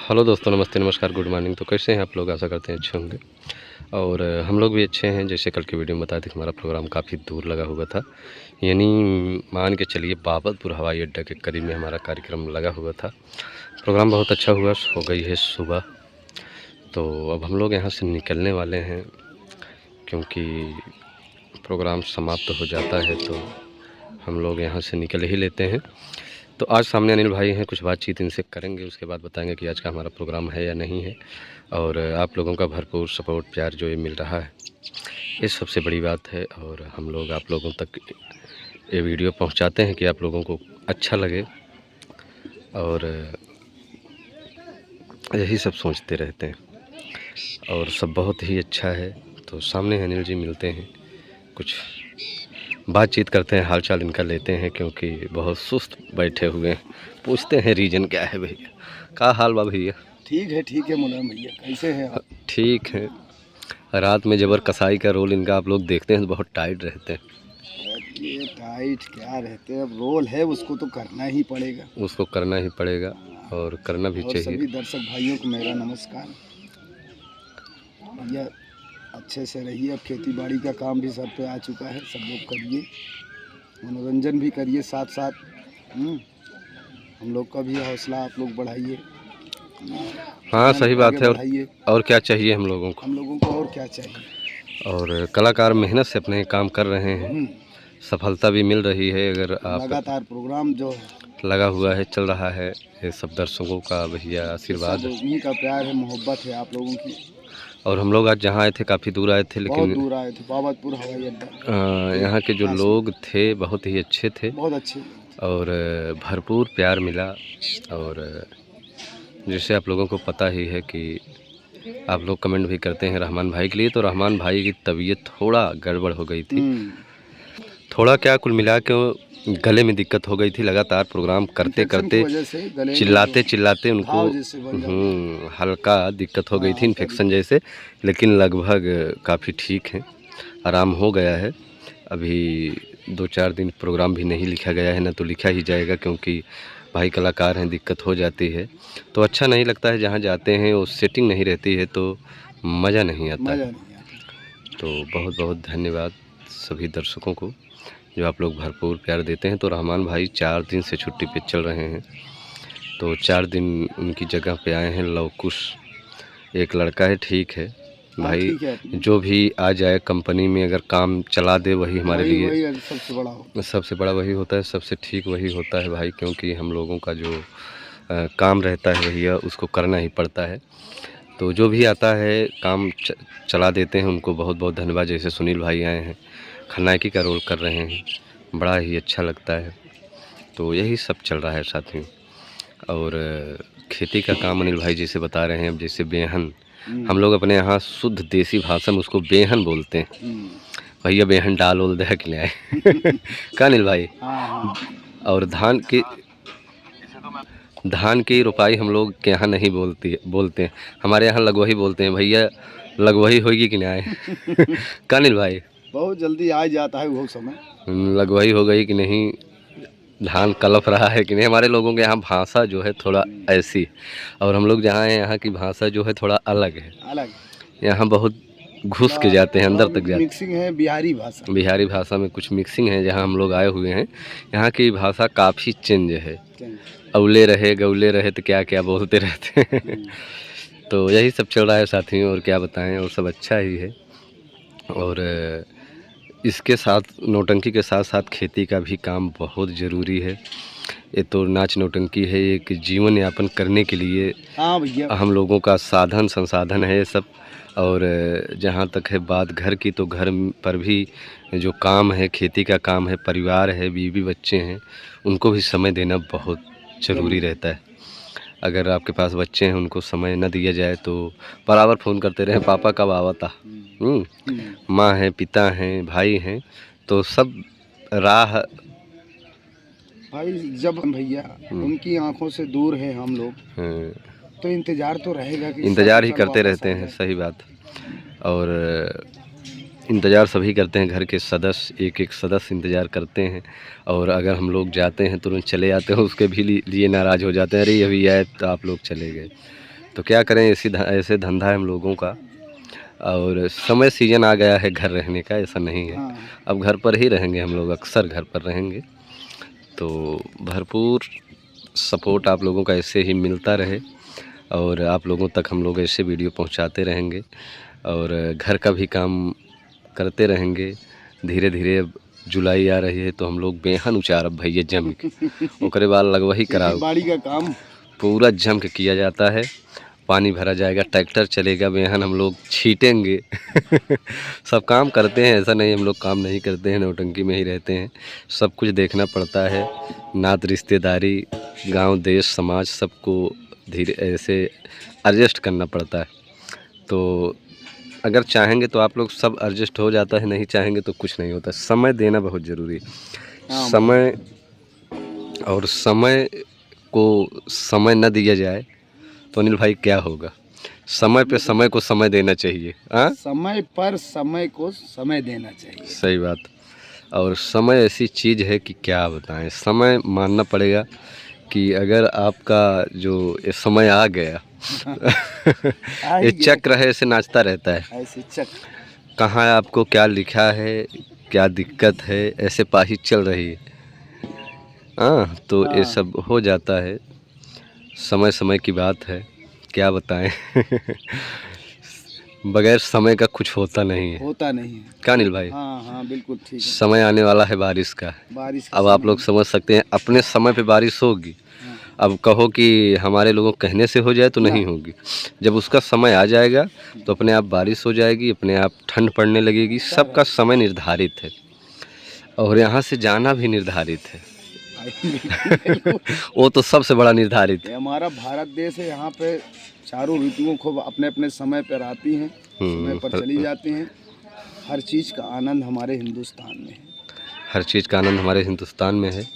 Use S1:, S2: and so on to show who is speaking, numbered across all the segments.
S1: Hello दोस्तों, नमस्ते, नमस्कार, गुड मॉर्निंग। तो कैसे हैं आप लोग? आशा करते हैं अच्छे होंगे। और हम लोग भी अच्छे हैं। जैसे कल की वीडियो में बताया था कि हमारा प्रोग्राम काफ़ी दूर लगा हुआ था, यानी मान के चलिए बाबतपुर हवाई अड्डा के करीब में हमारा कार्यक्रम लगा हुआ था। प्रोग्राम बहुत अच्छा हुआ। हो गई है सुबह, तो अब हम लोग यहाँ से निकलने वाले हैं, क्योंकि प्रोग्राम समाप्त हो जाता है तो हम लोग यहाँ से निकल ही लेते हैं। तो आज सामने अनिल भाई हैं, कुछ बातचीत इनसे करेंगे, उसके बाद बताएंगे कि आज का हमारा प्रोग्राम है या नहीं है। और आप लोगों का भरपूर सपोर्ट प्यार जो ये मिल रहा है, ये सबसे बड़ी बात है। और हम लोग आप लोगों तक ये वीडियो पहुंचाते हैं कि आप लोगों को अच्छा लगे, और यही सब सोचते रहते हैं। और सब बहुत ही अच्छा है। तो सामने अनिल जी मिलते हैं, कुछ बातचीत करते हैं, हालचाल इनका लेते हैं, क्योंकि बहुत सुस्त बैठे हुए हैं। पूछते हैं रीजन क्या है भैया, क्या हाल बा भैया?
S2: ठीक है मुलायम भैया, कैसे हैं आप?
S1: ठीक है। रात में जबर कसाई का रोल इनका आप लोग देखते हैं तो बहुत टाइट रहते हैं।
S2: ये टाइट क्या रहते हैं, अब रोल है उसको तो करना ही पड़ेगा।
S1: उसको करना ही पड़ेगा और करना भी
S2: और
S1: चाहिए।
S2: सभी दर्शक भाइयों को मेरा नमस्कार। भैया अच्छे से रहिए, अब खेती बाड़ी का काम भी सर पे आ चुका है, सब लोग करिए, मनोरंजन भी करिए साथ साथ। हम लोग का भी हौसला आप लोग बढ़ाइए।
S1: हाँ सही बात है।
S2: बढ़ाइए।
S1: और क्या चाहिए हम लोगों को?
S2: हम लोगों को और क्या चाहिए।
S1: और कलाकार मेहनत से अपने काम कर रहे हैं, सफलता भी मिल रही है। अगर आप
S2: लगातार प्रोग्राम जो है
S1: लगा हुआ है, चल रहा है, ये सब दर्शकों का भैया आशीर्वाद,
S2: उन्हीं का प्यार है, मोहब्बत है आप लोगों की।
S1: और हम लोग आज जहाँ आए थे काफ़ी दूर आए थे,
S2: बहुत
S1: लेकिन
S2: दूर आए थे, बाबतपुर हवाई अड्डा।
S1: यहाँ के जो लोग थे बहुत ही अच्छे थे,
S2: बहुत अच्छे,
S1: और भरपूर प्यार मिला। और जैसे आप लोगों को पता ही है कि आप लोग कमेंट भी करते हैं रहमान भाई के लिए, तो रहमान भाई की तबीयत थोड़ा गड़बड़ हो गई थी। थोड़ा क्या, कुल मिला के गले में दिक्कत हो गई थी। लगातार प्रोग्राम करते करते चिल्लाते चिल्लाते उनको हल्का दिक्कत हो गई थी, इन्फेक्शन जैसे। लेकिन लगभग काफ़ी ठीक है, आराम हो गया है। अभी 2-4 दिन प्रोग्राम भी नहीं लिखा गया है, ना तो लिखा ही जाएगा, क्योंकि भाई कलाकार हैं, दिक्कत हो जाती है तो अच्छा नहीं लगता है। जहाँ जाते हैं वो सेटिंग नहीं रहती है तो मज़ा नहीं आता है। तो बहुत बहुत धन्यवाद सभी दर्शकों को जो आप लोग भरपूर प्यार देते हैं। तो रहमान भाई 4 दिन से छुट्टी पे चल रहे हैं, तो 4 दिन उनकी जगह पे आए हैं लवकुश, एक लड़का है, ठीक है भाई। जो भी आ जाए कंपनी में, अगर काम चला दे वही हमारे लिए सबसे बड़ा वही होता है, सबसे ठीक वही होता है भाई। क्योंकि हम लोगों का जो काम रहता है भैया, उसको करना ही पड़ता है। तो जो भी आता है काम चला देते हैं, उनको बहुत बहुत धन्यवाद। जैसे सुनील भाई आए हैं, खलनायकी का रोल कर रहे हैं, बड़ा ही अच्छा लगता है। तो यही सब चल रहा है साथियों। और खेती का काम अनिल भाई जैसे बता रहे हैं, अब जैसे बेहन, हम लोग अपने यहाँ शुद्ध देसी भाषा में उसको बेहन बोलते हैं। भैया बेहन डाल ओल दे के ले आए का अनिल भाई। और धान की रोपाई हम लोग के यहाँ नहीं बोलते हैं, हमारे यहाँ लगवही बोलते हैं। भैया लगवही होगी कि नहीं आए का अनिल भाई?
S2: बहुत जल्दी आ जाता है वो समय।
S1: लगवही हो गई कि नहीं, धान कलप रहा है कि नहीं। हमारे लोगों के यहाँ भाषा जो है थोड़ा ऐसी, और हम लोग जहाँ हैं यहाँ की भाषा जो है थोड़ा अलग है। यहाँ बहुत घुस के जाते हैं, अंदर तक जाते हैं।
S2: मिक्सिंग है
S1: बिहारी भाषा में कुछ मिक्सिंग है। जहाँ हम लोग आए हुए हैं यहाँ की भाषा काफ़ी चेंज है। अवले रहे गवले रहे तो क्या क्या बोलते रहते हैं तो यही सब चल रहा है साथियों, और क्या बताएं, और सब अच्छा ही है। और इसके साथ, नौटंकी के साथ साथ खेती का भी काम बहुत ज़रूरी है। ये तो नाच नौटंकी है, एक जीवन यापन करने के लिए हम लोगों का साधन संसाधन है ये सब। और जहाँ तक है बात घर की, तो घर पर भी जो काम है, खेती का काम है, परिवार है, बीवी बच्चे हैं, उनको भी समय देना बहुत ज़रूरी रहता है। अगर आपके पास बच्चे हैं, उनको समय न दिया जाए तो बराबर फ़ोन करते रहे, पापा कब आवता। माँ है, पिता हैं, भाई हैं, तो सब राह
S2: भाई जब भैया उनकी आंखों से दूर है हम लोग, तो इंतज़ार तो रहेगा कि
S1: इंतज़ार ही करते रहते हैं। सही बात। और इंतज़ार सभी करते हैं, घर के सदस्य, एक एक सदस्य इंतज़ार करते हैं। और अगर हम लोग जाते हैं तुरंत चले आते हैं, उसके भी लिए नाराज़ हो जाते हैं, अरे अभी आए तो आप लोग चले गए। तो क्या करें, ऐसे धंधा है हम लोगों का। और समय सीजन आ गया है घर रहने का, ऐसा नहीं है।
S2: हाँ
S1: अब घर पर ही रहेंगे हम लोग, अक्सर घर पर रहेंगे। तो भरपूर सपोर्ट आप लोगों का ऐसे ही मिलता रहे और आप लोगों तक हम लोग ऐसे वीडियो पहुंचाते रहेंगे और घर का भी काम करते रहेंगे। धीरे धीरे अब जुलाई आ रही है तो हम लोग बेहन उचारब भैया जम के ओकरे बाद लगवही कराओ।
S2: खेती बाड़ी का काम
S1: पूरा जम के किया जाता है। पानी भरा जाएगा, ट्रैक्टर चलेगा, बेहन हम लोग छीटेंगे सब काम करते हैं, ऐसा नहीं हम लोग काम नहीं करते हैं, नौटंकी में ही रहते हैं। सब कुछ देखना पड़ता है, नात रिश्तेदारी, गांव देश समाज सबको धीरे ऐसे एडजस्ट करना पड़ता है। तो अगर चाहेंगे तो आप लोग सब एडजस्ट हो जाता है, नहीं चाहेंगे तो कुछ नहीं होता। समय देना बहुत ज़रूरी है।
S2: हाँ,
S1: समय और समय को समय न दिया जाए तो अनिल भाई क्या होगा। समय पे समय को समय देना चाहिए। हाँ,
S2: समय पर समय को समय देना चाहिए।
S1: सही बात। और समय ऐसी चीज़ है कि क्या बताएं, समय मानना पड़ेगा कि अगर आपका जो ये समय आ गया
S2: आ
S1: ये
S2: ही गया,
S1: चक्र है, ऐसे नाचता रहता है।
S2: ऐसे चक्र
S1: कहाँ आपको क्या लिखा है, क्या दिक्कत है, ऐसे पाही चल रही है। हाँ, तो ये
S2: हाँ,
S1: सब हो जाता है, समय समय की बात है, क्या बताएं बगैर समय का कुछ होता नहीं है।
S2: होता नहीं है।
S1: क्या अनिल भाई,
S2: हाँ हाँ बिल्कुल ठीक है।
S1: समय आने वाला है बारिश का।
S2: बारिश का
S1: अब आप
S2: समय
S1: लोग समझ सकते हैं, अपने समय पे बारिश होगी।
S2: हाँ,
S1: अब कहो कि हमारे लोगों कहने से हो जाए तो नहीं होगी। जब उसका समय आ जाएगा तो अपने आप बारिश हो जाएगी, अपने आप ठंड पड़ने लगेगी। सबका समय निर्धारित है और यहाँ से जाना भी निर्धारित है
S2: बिल्कुल।
S1: वो तो सबसे बड़ा निर्धारित
S2: ये
S1: है।
S2: हमारा भारत देश है, यहाँ पे चारों ऋतुओं को अपने अपने समय पर आती हैं, समय पर चली जाती हैं। हर चीज़ का आनंद हमारे हिंदुस्तान में है।
S1: हर चीज़ का आनंद हमारे हिंदुस्तान में है।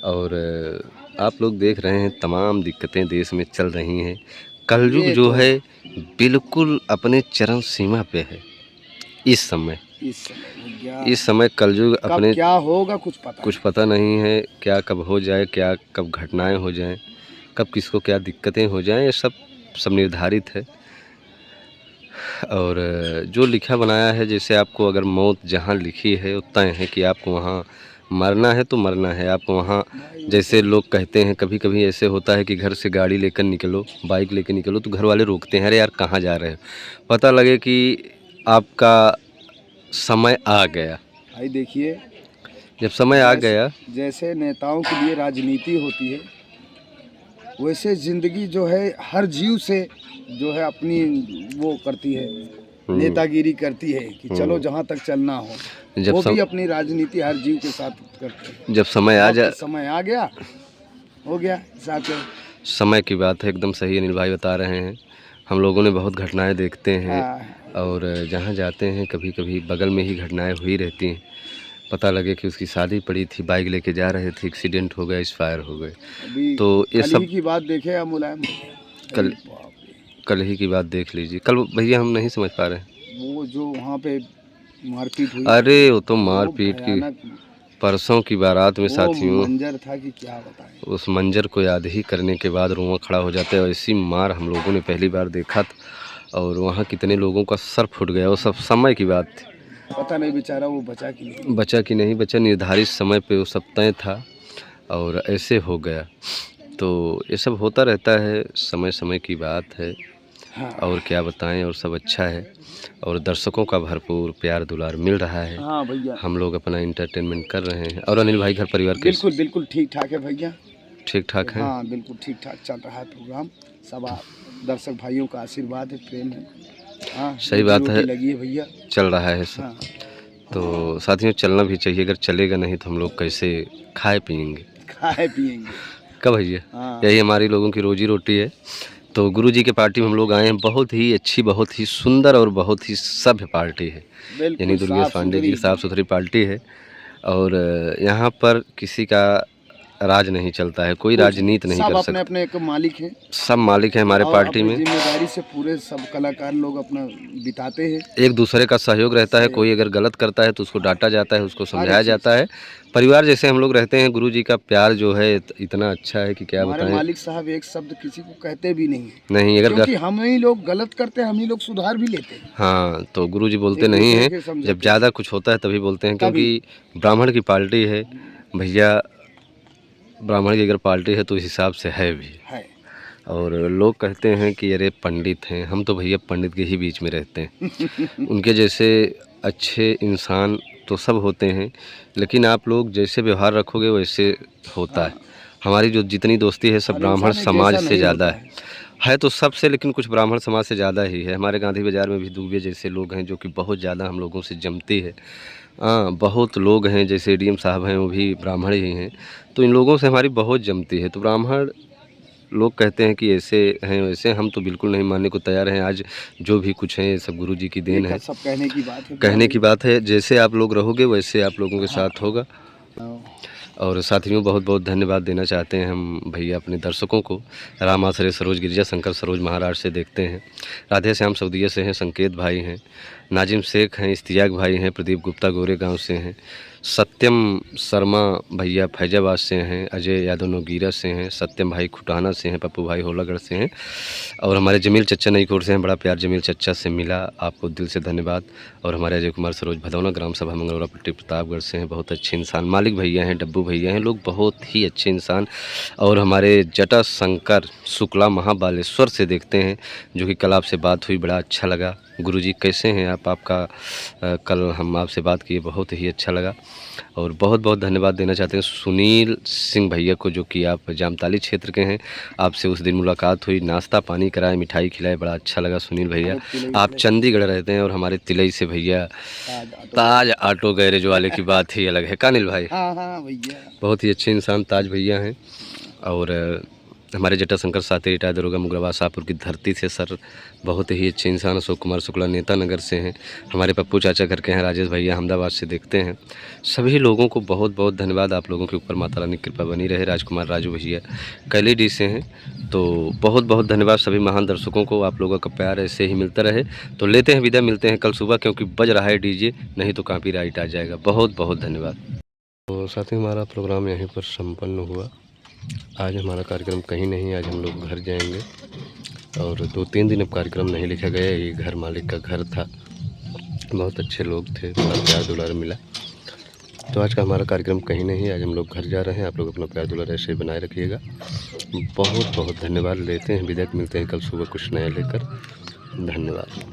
S1: और आप लोग देख रहे हैं तमाम दिक्कतें देश में चल रही हैं। कलयुग
S2: ये
S1: जो
S2: तो
S1: है बिल्कुल अपने चरम सीमा पे है इस समय। इस समय कलयुग
S2: कब
S1: अपने
S2: क्या होगा कुछ
S1: पता नहीं है, क्या कब हो जाए, क्या कब घटनाएं हो जाएं, कब किसको क्या दिक्कतें हो जाएं, ये सब निर्धारित है। और जो लिखा बनाया है, जैसे आपको अगर मौत जहाँ लिखी है वो तय है कि आपको वहाँ मरना है तो मरना है। आपको वहाँ, जैसे लोग कहते हैं कभी कभी ऐसे होता है कि घर से गाड़ी लेकर निकलो, बाइक लेकर निकलो तो घर वाले रोकते हैं, अरे यार कहाँ जा रहे हो, पता लगे कि आपका समय आ गया।
S2: भाई देखिए,
S1: जब समय आ गया,
S2: जैसे नेताओं के लिए राजनीति होती है, वैसे जिंदगी जो है हर जीव से जो है अपनी वो करती है, नेतागिरी करती है कि चलो जहाँ तक चलना हो।
S1: जब
S2: वो भी अपनी राजनीति हर जीव के साथ करते हैं।
S1: जब समय आ जाए,
S2: समय आ गया, हो गया हिसाब से।
S1: समय की बात है, एकदम सही अनिल भाई बता रहे हैं। हम लोगों ने बहुत घटनाएं देखते हैं और जहाँ जाते हैं कभी कभी बगल में ही घटनाएं हुई रहती हैं। पता लगे कि उसकी शादी पड़ी थी, बाइक लेके जा रहे थे, एक्सीडेंट हो गया, एक्सपायर हो गए।
S2: अभी
S1: तो ये
S2: कल
S1: सब
S2: ही की बात देखे आप मुलायम,
S1: कल ही की बात देख लीजिए। कल भैया हम नहीं समझ पा रहे हैं।
S2: वो जो वहाँ पे मारपीट हुई,
S1: अरे वो तो
S2: वो
S1: मारपीट की
S2: भयानक
S1: परसों की बारात में
S2: वो
S1: साथियों,
S2: मंजर था कि क्या बताएं।
S1: उस मंजर को याद ही करने के बाद रोंवा खड़ा हो जाता है। ऐसी मार हम लोगों ने पहली बार देखा था और वहाँ कितने लोगों का सर फूट गया। वो सब समय की बात थी,
S2: पता नहीं बेचारा वो बचा कि नहीं।
S1: बचा कि नहीं बचा, निर्धारित समय पे वो सब तय था और ऐसे हो गया। तो ये सब होता रहता है, समय समय की बात है।
S2: हाँ
S1: और क्या बताएं, और सब अच्छा है और दर्शकों का भरपूर प्यार दुलार मिल रहा है।
S2: हाँ भैया,
S1: हम लोग अपना इंटरटेनमेंट कर रहे हैं। और अनिल भाई घर परिवार कैसे?
S2: बिल्कुल बिल्कुल ठीक ठाक है भैया,
S1: ठीक ठाक है।
S2: हाँ बिल्कुल ठीक ठाक चल रहा है प्रोग्राम। सब दर्शक भाइयों का आशीर्वाद है, प्रेम है। हाँ
S1: सही बात है,
S2: लगी है भैया,
S1: चल रहा है सब।
S2: हाँ
S1: तो साथियों चलना भी चाहिए, अगर चलेगा नहीं तो हम लोग कैसे खाए पिएंगे,
S2: खाए पिएंगे।
S1: कब भैया?
S2: हाँ
S1: यही हमारी लोगों की रोजी रोटी है। तो गुरुजी के पार्टी में हम लोग आए हैं। बहुत ही अच्छी, बहुत ही सुंदर और बहुत ही सभ्य पार्टी है। यानी
S2: बिल्कुल
S1: दुर्गेश
S2: साफ
S1: पांडे जी की
S2: सुथरी।
S1: साफ़ सुथरी पार्टी है। और यहाँ पर किसी का राज नहीं चलता है, कोई राजनीति नहीं
S2: सब
S1: कर
S2: अपने
S1: सकता।
S2: अपने एक मालिक हैं
S1: सब मालिक हैं हमारे
S2: और
S1: पार्टी
S2: अपनी
S1: में।
S2: जिम्मेदारी से पूरे सब कलाकार लोग अपना बिताते हैं।
S1: एक दूसरे का सहयोग रहता है,
S2: सहयोग।
S1: कोई अगर गलत करता है तो उसको डांटा जाता है, उसको
S2: हर एक
S1: समझाया
S2: चीज़।
S1: जाता है। परिवार जैसे हम लोग रहते हैं। गुरुजी का प्यार जो है इतना अच्छा है कि क्या
S2: हमारे
S1: बताएं।
S2: मालिक साहब एक शब्द किसी को कहते भी नहीं,
S1: नहीं अगर
S2: क्योंकि हम ही लोग गलत करते हैं, हम ही लोग सुधार भी लेते हैं।
S1: हाँ, तो गुरुजी बोलते
S2: एक
S1: नहीं
S2: दूसरे
S1: हैं,
S2: के
S1: जब
S2: समझाते
S1: ज़्यादा कुछ होता है तभी बोलते हैं,
S2: तभी।
S1: क्योंकि ब्राह्मण की पार्टी है भैया। ब्राह्मण की अगर पार्टी है तो इस हिसाब से है भी।
S2: है।
S1: और लोग कहते हैं कि अरे पंडित हैं, हम तो भैया पंडित के ही बीच में रहते हैं। उनके जैसे अच्छे इंसान तो सब होते हैं, लेकिन आप लोग जैसे व्यवहार रखोगे वैसे होता है। हमारी जो जितनी दोस्ती है सब
S2: हर
S1: ब्राह्मण
S2: इंसान एक
S1: समाज
S2: जैसा
S1: से
S2: नहीं
S1: ज़्यादा
S2: होता
S1: है तो सबसे, लेकिन कुछ ब्राह्मण समाज से ज़्यादा ही है। हमारे गांधी बाज़ार में भी दुबे जैसे लोग हैं जो कि बहुत ज़्यादा हम लोगों से जमती है। हाँ, बहुत लोग हैं जैसे डीएम साहब हैं, वो भी ब्राह्मण ही हैं, तो इन लोगों से हमारी बहुत जमती है। तो ब्राह्मण लोग कहते हैं कि ऐसे हैं वैसे, हम तो बिल्कुल नहीं मानने को तैयार हैं। आज जो भी कुछ है ये सब गुरुजी की देन है।
S2: सब कहने की बात है।
S1: कहने की बात है, जैसे आप लोग रहोगे वैसे आप लोगों के साथ होगा। और साथियों, बहुत बहुत धन्यवाद देना चाहते हैं हम भैया अपने दर्शकों को। राम आश्रय सरोज गिरिजा शंकर सरोज महाराज से देखते हैं, राधे श्याम सऊदिया से हैं, संकेत भाई हैं, नाजिम शेख हैं, इश्तियाक भाई हैं, प्रदीप गुप्ता गोरे गांव से हैं, सत्यम शर्मा भैया फैजाबाद से हैं, अजय यादव नोगीरा से हैं, सत्यम भाई खुटाना से हैं, पप्पू भाई होलागढ़ से हैं, और हमारे जमील चच्चा नई कोट से हैं। बड़ा प्यार जमील चच्चा से मिला, आपको दिल से धन्यवाद। और हमारे अजय कुमार सरोज भदौना ग्राम सभा मंगलौरा पट्टी प्रतापगढ़ से हैं, बहुत अच्छे इंसान। मालिक भैया हैं, डब्बू भैया हैं, लोग बहुत ही अच्छे इंसान। और हमारे जटा शंकर शुक्ला महाबालेश्वर से देखते हैं, जो कि कल आपसे बात हुई, बड़ा अच्छा लगा। गुरुजी कैसे हैं आप? आपका कल हम आपसे बात किए, बहुत ही अच्छा लगा। और बहुत बहुत धन्यवाद देना चाहते हैं सुनील सिंह भैया को, जो कि आप जामताली क्षेत्र के हैं। आपसे उस दिन मुलाकात हुई, नाश्ता पानी कराए, मिठाई खिलाए, बड़ा अच्छा लगा सुनील भैया। आप चंडीगढ़ रहते हैं और हमारे तिलई से भैया ताज ऑटो गैरेज वाले की बात ही अलग है। कानिल भाई
S2: भैया
S1: बहुत ही अच्छे इंसान ताज भैया हैं। और हमारे जटा शंकर साथी रिटायर्ड दरोगा मुगलवा शाहपुर की धरती से सर, बहुत ही अच्छे इंसान। अशोक कुमार शुक्ला नेता नगर से हैं। हमारे पप्पू चाचा घर के हैं, राजेश भैया अहमदाबाद से देखते हैं। सभी लोगों को बहुत बहुत धन्यवाद। आप लोगों के ऊपर माता रानी की कृपा बनी रहे। राजकुमार राजू भैया कैली डी से हैं, तो बहुत बहुत धन्यवाद सभी महान दर्शकों को। आप लोगों का प्यार ऐसे ही मिलता रहे। तो लेते हैं विदा, मिलते हैं कल सुबह, क्योंकि बज रहा है डीजे, नहीं तो कॉपीराइट आ जाएगा। बहुत बहुत धन्यवाद। तो साथ ही हमारा प्रोग्राम यहीं पर संपन्न हुआ। आज हमारा कार्यक्रम कहीं नहीं, आज हम लोग घर जाएंगे। और 2-3 दिन अब कार्यक्रम नहीं लिखा गया। ये घर मालिक का घर था, बहुत अच्छे लोग थे, बड़ा प्यार दुलार मिला। तो आज का हमारा कार्यक्रम कहीं नहीं, आज हम लोग घर जा रहे हैं। आप लोग अपना प्यार दुलार ऐसे ही बनाए रखिएगा। बहुत बहुत धन्यवाद। लेते हैं विदा, मिलते हैं कल सुबह कुछ नया लेकर। धन्यवाद।